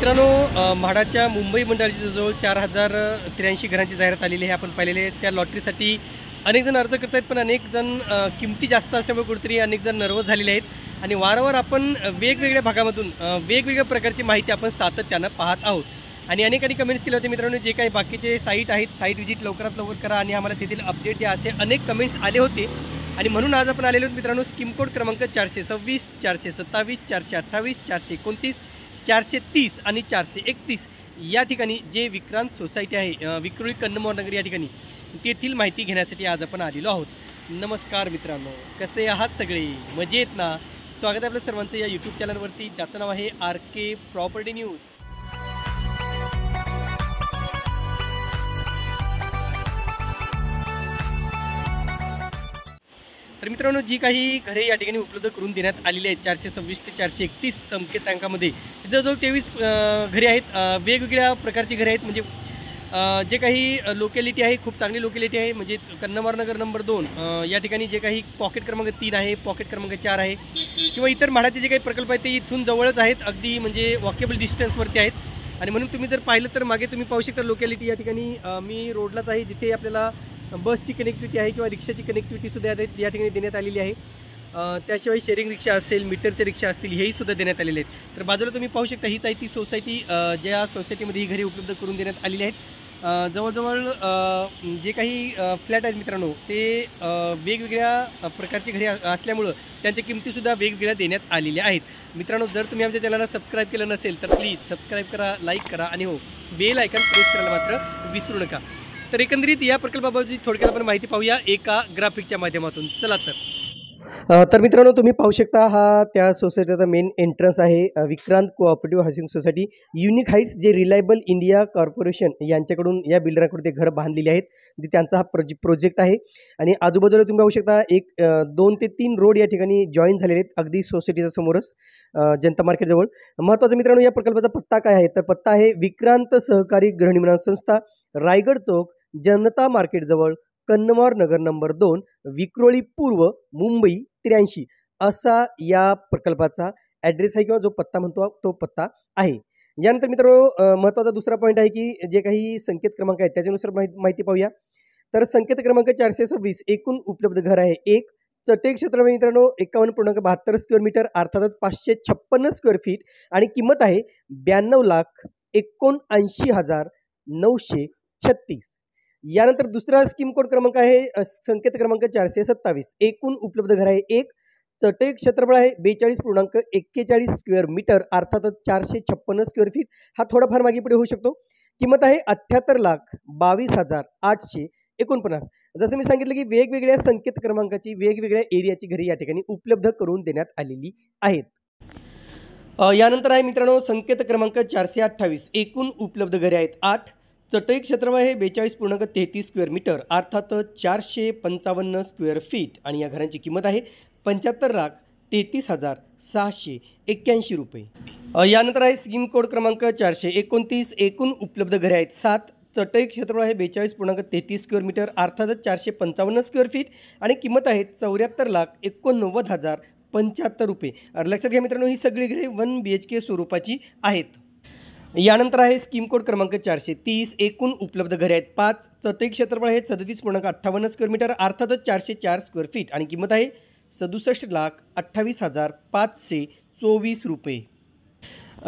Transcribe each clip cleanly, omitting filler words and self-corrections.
मित्रांनो, म्हाडाच्या मुंबई मंडळाची जवळ 4083 घरांची जाहिरात आलेली आहे. आपण पाहिलेले आहे. त्या लॉटरीसाठी अनेक जण अर्ज करत आहेत, पण अनेक जण किमती जास्त असल्यामुळे कुठेतरी अनेक जण नर्वस झालेले आहेत आणि वारंवार आपण वेगवेगळ्या भागामधून वेगवेगळ्या प्रकारची माहिती आपण सातत्यानं पाहत आहोत. आणि अनेकांनी कमेंट्स केले होते मित्रांनो, जे काही बाकीचे साईट आहेत, साईट व्हिजिट लवकरात लवकर करा आणि आम्हाला तेथील अपडेट द्या, असे अनेक कमेंट्स आले होते. आणि म्हणून आज आपण आलेलो आहोत मित्रांनो, स्कीम कोड क्रमांक 426, 427, 428, 429, 430 आणि 431 या ठिकाणी जे विक्रांत सोसायटी आहे, विक्रोळी कन्नमोर नगर या ठिकाणी, तेथील माहिती घेण्यासाठी आज आपण आलेलो आहोत. नमस्कार मित्रांनो, कसे आहात सगळे? मजेत ना? स्वागत आहे आपल्या सर्वांचं या यूट्यूब चॅनलवरती, ज्याचं नाव आहे RK प्रॉपर्टी न्यूज. तर मित्रांनो, जी काही घरे या ठिकाणी उपलब्ध करून देण्यात आलेली आहेत 426 ते 431 संकेतांकामध्ये, जवळजवळ 23 घरे आहेत. वेगवेगळ्या प्रकारची घरे आहेत. म्हणजे जे काही लोकॅलिटी आहे, खूप चांगली लोकॅलिटी आहे. म्हणजे कन्नमोर नगर नंबर 2 या ठिकाणी जे काही पॉकेट क्रमांक 3 आहे, पॉकेट क्रमांक 4 आहे, किंवा इतर म्हाडाचे जे काही प्रकल्प आहेत ते इथून जवळच आहेत, अगदी म्हणजे वॉकेबल डिस्टन्सवरती आहेत. आणि म्हणून तुम्ही जर पाहिलं तर मागे तुम्ही पाहू शकता लोकॅलिटी या ठिकाणी मी रोडलाच आहे, जिथे आपल्याला बसची कनेक्टिव्हिटी आहे किंवा रिक्षाची कनेक्टिव्हिटीसुद्धा या ठिकाणी देण्यात आलेली आहे. त्याशिवाय शेअरिंग रिक्षा असेल, मीटरच्या रिक्षा असतील, हेही सुद्धा देण्यात आलेले आहेत. तर बाजूला तुम्ही पाहू शकता, हीच आहे ती सोसायटी, ज्या सोसायटीमध्ये ही घरे उपलब्ध करून देण्यात आलेली आहेत. जवळजवळ जे काही फ्लॅट आहेत मित्रांनो, ते वेगवेगळ्या प्रकारची घरे असल्यामुळं त्यांच्या किमतीसुद्धा वेगवेगळ्या देण्यात आलेल्या आहेत. मित्रांनो, जर तुम्ही आमच्या चॅनलला सबस्क्राईब केलं नसेल तर प्लीज सबस्क्राईब करा, लाईक करा आणि हो, बेल आयकॉन प्रेस करायला मात्र विसरू नका. तर एकंदरीत या प्रकल्पाबाबतची थोडक्यात आपण माहिती पाहूया एका ग्राफिकच्या माध्यमातून. चला तर मित्रांनो, तुम्ही पाहू शकता, हा त्या सोसायटीचा मेन एंट्रन्स आहे. Vikrant cooperative housing society, unique heights, जे रिलायबल इंडिया कॉर्पोरेशन यांच्याकडून या बिल्डरांकडून ते घर बांधलेले आहेत. त्यांचा हा प्रोजेक्ट आहे. आणि आजूबाजूला तुम्ही पाहू शकता 2 ते 3 रोड या ठिकाणी जॉईन झालेले आहेत, अगदी सोसायटीच्या समोरच, जनता मार्केटजवळ. महत्त्वाचं मित्रांनो, या प्रकल्पाचा पत्ता काय आहे? तर पत्ता आहे विक्रांत सहकारी गृहनिर्माण संस्था, रायगड चौक, जनता मार्केटजवळ, कन्नमोर नगर नंबर 2, विक्रोळी पूर्व, मुंबई 83 असा या प्रकल्पाचा ॲड्रेस आहे, किंवा जो पत्ता म्हणतो तो पत्ता आहे. यानंतर मित्रांनो, महत्त्वाचा दुसरा पॉईंट आहे की जे काही संकेत क्रमांक आहेत त्याच्यानुसार माहिती पाहूया. तर संकेत क्रमांक 426 एकूण उपलब्ध घर आहे 1. चटई क्षेत्र मित्रांनो 51.72 स्क्वेअर मीटर, अर्थातच 556 स्क्वेअर फीट, आणि किंमत आहे 92,79,936. यानंतर दुसरा स्कीम कोड क्रमांक आहे संकेत क्रमांक 427 एकूण उपलब्ध घर आहे 1. चटई क्षेत्रफळ आहे 42.41 स्क्वेअर मीटर, अर्थातच 456 स्क्वेअर फीट. हा थोडाफार मागे पुढे होऊ शकतो. किंमत आहे 78,22,849. जसं मी सांगितलं की वेगवेगळ्या संकेत क्रमांकाची वेगवेगळ्या एरियाची घरे या ठिकाणी उपलब्ध करून देण्यात आलेली आहेत. यानंतर आहे मित्रांनो संकेत क्रमांक 428 एकूण उपलब्ध घरे आहेत 8. चटई क्षेत्रफळ आहे 42.33 स्क्वेअर मीटर, अर्थातच 455 स्क्वेअर फीट, आणि या घरांची किंमत आहे 75,33,681 रुपये. यानंतर आहे स्कीम कोड क्रमांक 429 एकूण उपलब्ध घरे आहेत 7. चटई क्षेत्रफळ आहे 42.33 स्क्वेअर मीटर, अर्थातच 455 स्क्वेअर फीट, आणि किंमत आहे 74,89,075 रुपये. लक्षात घ्या मित्रांनो, ही सगळी घरे 1 BHK स्वरूपाची आहेत. यानंतर आहे स्कीम कोड क्रमांक 430 एकूण उपलब्ध घरे आहेत 5. चटई क्षेत्रफळ आहे 37.58 स्क्वेअर मीटर, अर्थातच 404 स्क्वेअर फीट, आणि किंमत आहे 67,28,524 रुपये.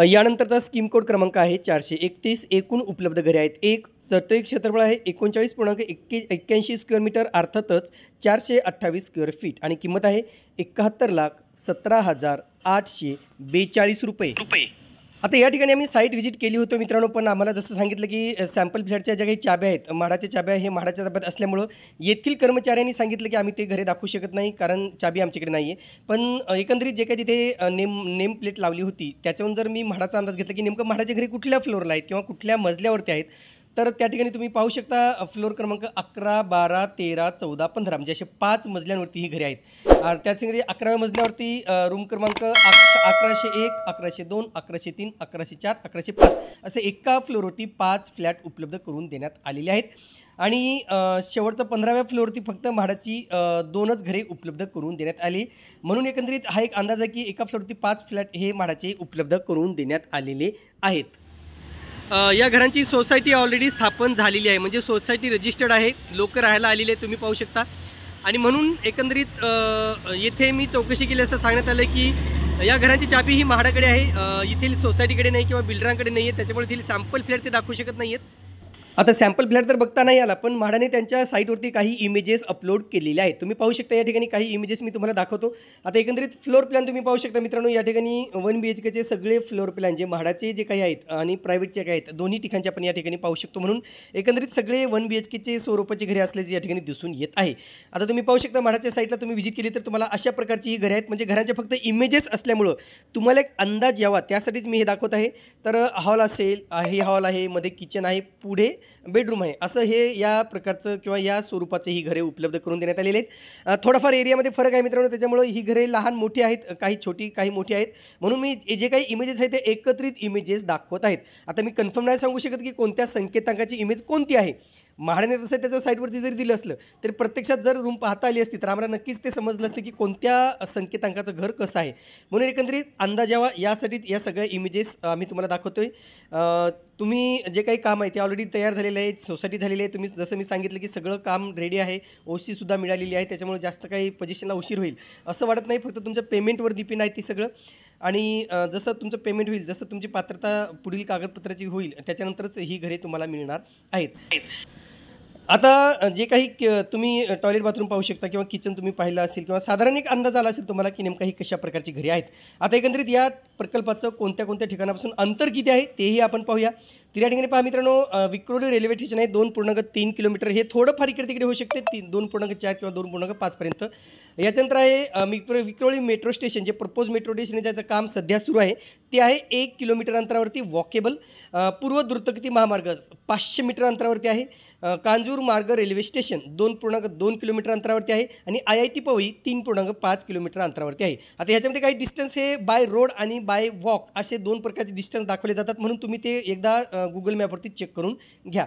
यानंतरचा स्कीम कोड क्रमांक आहे 431 एकूण उपलब्ध घरे आहेत 1. चटई क्षेत्रफळ आहे 39.81 स्क्वेअर मीटर, अर्थातच 428 स्क्वेअर फीट, आणि किंमत आहे 71,17,842 रुपये. आता या ठिकाणी आम्ही साईट व्हिजिट केली होती मित्रांनो, पण आम्हाला जसं सांगितलं की सॅम्पल फ्लॅटच्या ज्या काही चाब्या आहेत, म्हाडाच्या चाब्या, हे म्हाडाच्या ताब्यात असल्यामुळं येथील कर्मचाऱ्यांनी सांगितलं की आम्ही ते घरे दाखवू शकत नाही, कारण चाबी आमच्याकडे नाही आहे. पण एकंदरीत जे काही तिथे नेम प्लेट लावली होती त्याच्यावरून जर मी म्हाडाचा अंदाज घेतला की नेमकं म्हाडाचे घरे कुठल्या फ्लोअरला आहेत किंवा कुठल्या मजल्यावरती आहेत, तर त्या ठिकाणी तुम्ही पाहू शकता फ्लोअर क्रमांक 11, 12, 13, 14, 15 म्हणजे असे 5 मजल्यांवरती ही घरे आहेत. त्याचसाठी 11व्या मजल्यावरती रूम क्रमांक 1101, 1102, 1103, 1104, 1105 असे एका फ्लोअरवरती 5 फ्लॅट उपलब्ध करून देण्यात आलेले आहेत. आणि शेवटचा 15व्या फ्लोअरवरती फक्त म्हाडाची 2च घरे उपलब्ध करून देण्यात आली. म्हणून एकंदरीत हा एक अंदाज आहे की एका फ्लोअरवरती 5 फ्लॅट हे म्हाडाचे उपलब्ध करून देण्यात आलेले आहेत. या घरांची सोसायटी ऑलरेडी स्थापन झालेली आहे, म्हणजे सोसायटी रजिस्टर्ड आहे, लोक राहायला आलेले तुम्ही पाहू शकता. आणि म्हणून एकंदरीत येथे मी चौकशी केली असता सांगण्यात आलं की या घरांची चाबी ही म्हाडाकडे आहे, येथील सोसायटीकडे नाही किंवा बिल्डरांकडे नाही आहे, त्याच्यामुळे येथील सॅम्पल फ्लॅट ते दाखवू शकत नाही आहेत. आता सॅम्पल फ्लॅट तर बघता नाही आला, पण म्हाडाने त्यांच्या साईटवरती काही इमेजेस अपलोड केलेले आहेत. तुम्ही पाहू शकता या ठिकाणी काही इमेजेस मी तुम्हाला दाखवतो. आता एकंदरीत फ्लोर प्लॅन तुम्ही पाहू शकता मित्रांनो. या ठिकाणी 1 BHKचे सगळे फ्लोर प्लॅन जे म्हाडाचे जे काही आहेत आणि प्रायव्हेटचे काही आहेत दोन्ही ठिकाणचे आपण या ठिकाणी पाहू शकतो. म्हणून एकंदरीत सगळे 1 BHKचे स्वरूपाचे घरे असल्याचे या ठिकाणी दिसून येत आहे. आता तुम्ही पाहू शकता म्हाडाच्या साईटला तुम्ही व्हिजिट केली तर तुम्हाला अशा प्रकारची ही घरे आहेत, म्हणजे घरांचे फक्त इमेजेस असल्यामुळं तुम्हाला एक अंदाज यावा त्यासाठीच मी हे दाखवत आहे. तर हॉल असेल, हे हॉल आहे, मध्ये किचन आहे, पुढे बेडरूम आहे, असं हे या प्रकारचं किंवा या स्वरूपाचे ही घरे उपलब्ध करून देण्यात आलेले आहेत. थोडाफार एरियामध्ये फरक आहे मित्रांनो, त्याच्यामुळे ही घरे लहान मोठी आहेत, काही छोटी काही मोठी आहेत. म्हणून मी जे काही इमेजेस आहेत ते एकत्रित इमेजेस दाखवत आहेत. आता मी कन्फर्म नाही सांगू शकत की कोणत्या संकेतांकाची इमेज कोणती आहे. म्हाडाने तसं त्याच्या साईटवरती जरी दिलं असलं तरी प्रत्यक्षात जर रूम पाहता आली असती तर आम्हाला नक्कीच ते समजलं असतं की कोणत्या संकेतांकाचं घर कसं आहे. म्हणून एकंदरीत अंदाज यावा यासाठी या सगळ्या इमेजेस आम्ही तुम्हाला दाखवतोय. तुम्ही जे काही काम आहे ते ऑलरेडी तयार झालेलं आहे, सोसायटी झालेली आहे. तुम्ही जसं मी सांगितलं की सगळं काम रेडी आहे, OC सुद्धा मिळालेली आहे, त्याच्यामुळे जास्त काही पोझिशनला उशीर होईल असं वाटत नाही. फक्त तुमच्या पेमेंटवर डिपेंड आहे ती सगळं. आणि जसं तुमचं पेमेंट होईल, जसं तुमची पात्रता पुढील कागदपत्राची होईल त्याच्यानंतरच ही घरे तुम्हाला मिळणार आहेत. आता जे काही तुम्ही टॉयलेट बाथरूम पाहू शकता किंवा किचन तुम्ही पाहिलं असेल किंवा साधारण एक अंदाज आला असेल तुम्हाला की नेमका ही कशा प्रकारची घरे आहेत. आता एकंदरीत या प्रकल्पाचं कोणत्या कोणत्या ठिकाणापासून अंतर किती आहे तेही आपण पाहूया. तर या ठिकाणी पहा मित्रांनो, विक्रोळी रेल्वे स्टेशन आहे 2.3 किलोमीटर. हे थोडंफार इकडे तिकडे होऊ शकते 2.4 किंवा 2.5 पर्यंत. याच्यानंतर आहे विक्रोळी मेट्रो स्टेशन, जे प्रपोज मेट्रो स्टेशन ज्याचं काम सध्या सुरू आहे ते आहे 1 किलोमीटर अंतरावरती वॉकेबल. पूर्व द्रुतगती महामार्ग 500 मीटर अंतरावरती आहे. कांजूर मार्ग रेल्वे स्टेशन 2.2 किलोमीटर अंतरावरती आहे. आणि IIT पवई 3.5 किलोमीटर अंतरावरती आहे. आता ह्याच्यामध्ये काही डिस्टन्स हे बाय रोड आणि बाय वॉक असे 2 प्रकारचे डिस्टन्स दाखवले जातात, म्हणून तुम्ही ते एकदा गुगल मॅपवरती चेक करून घ्या.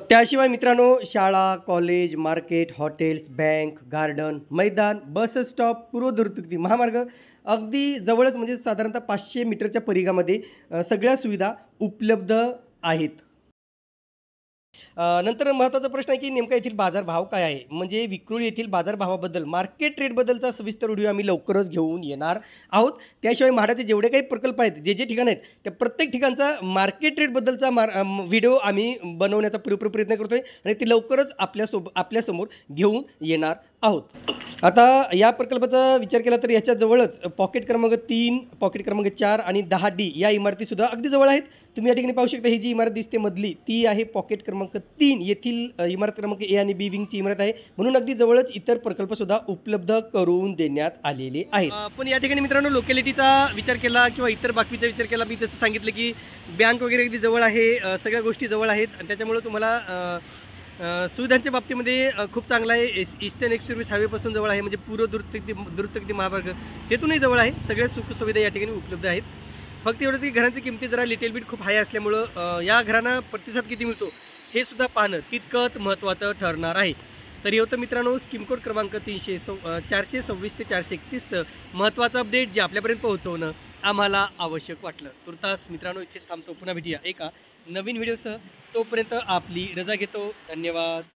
त्याशिवाय मित्रांनो, शाळा, college, market, hotels, bank, garden, मैदान, बस स्टॉप, पूर्व द्रुतगती महामार्ग अगदी जवळच, म्हणजे साधारणतः 500 मीटरच्या परिघामध्ये सगळ्या सुविधा उपलब्ध आहेत. नंतर महत्त्वाचा प्रश्न आहे की नेमका येथील बाजारभाव काय आहे. म्हणजे विक्रोळी येथील बाजारभावाबद्दल, मार्केट रेटबद्दलचा सविस्तर व्हिडिओ आम्ही लवकरच घेऊन येणार आहोत. त्याशिवाय म्हाडाचे जेवढे काही प्रकल्प आहेत, जे जे ठिकाण आहेत, त्या प्रत्येक ठिकाणचा मार्केट रेटबद्दलचा व्हिडिओ आम्ही बनवण्याचा पुरेपूर प्रयत्न करतोय आणि ते लवकरच आपल्यासमोर घेऊन येणार आहोत. आता या प्रकल्पाचा विचार केला तर याच्या जवळच पॉकेट क्रमांक 3, पॉकेट क्रमांक 4 आणि 10D या इमारतीसुद्धा अगदी जवळ आहेत. तुम्ही या ठिकाणी पाहू शकता, ही जी इमारत दिसते मधली ती आहे पॉकेट क्रमांक 3 येथील इमारत क्रमांक A आणि B विंगची इमारत आहे. म्हणून अगदी जवळच इतर प्रकल्पसुद्धा उपलब्ध करून देण्यात आलेले आहेत. पण या ठिकाणी मित्रांनो लोकॅलिटीचा विचार केला किंवा इतर बाकीचा विचार केला, मी तसं सांगितलं की बँक वगैरे अगदी जवळ आहे, सगळ्या गोष्टी जवळ आहेत आणि त्याच्यामुळे तुम्हाला सुविधांच्या बाबतीमध्ये खूप चांगला आहे. ईस्टर्न एक्सप्रेस हायवेपासून जवळ आहे, म्हणजे पूर्व द्रुतगती महामार्ग हेतूनही जवळ आहे. सगळ्या सुखसुविधा या ठिकाणी उपलब्ध आहेत. फक्त एवढंच की घरांची किमती जरा लिटिल बिट खूप हाय असल्यामुळं या घरांना प्रतिसाद किती मिळतो हे सुद्धा पाहणं तितकंच महत्त्वाचं ठरणार आहे. तर हे होतं मित्रांनो स्कीम कोड क्रमांक 426 ते 431चं महत्त्वाचं अपडेट जे आपल्यापर्यंत पोहोचवणं आम्हाला आवश्यक वाटलं. तुर्तास मित्रांनो इथेच थांबतो. पुन्हा भेटूया एका नवीन व्हिडिओसह. तोपर्यंत आपली रजा घेतो. धन्यवाद.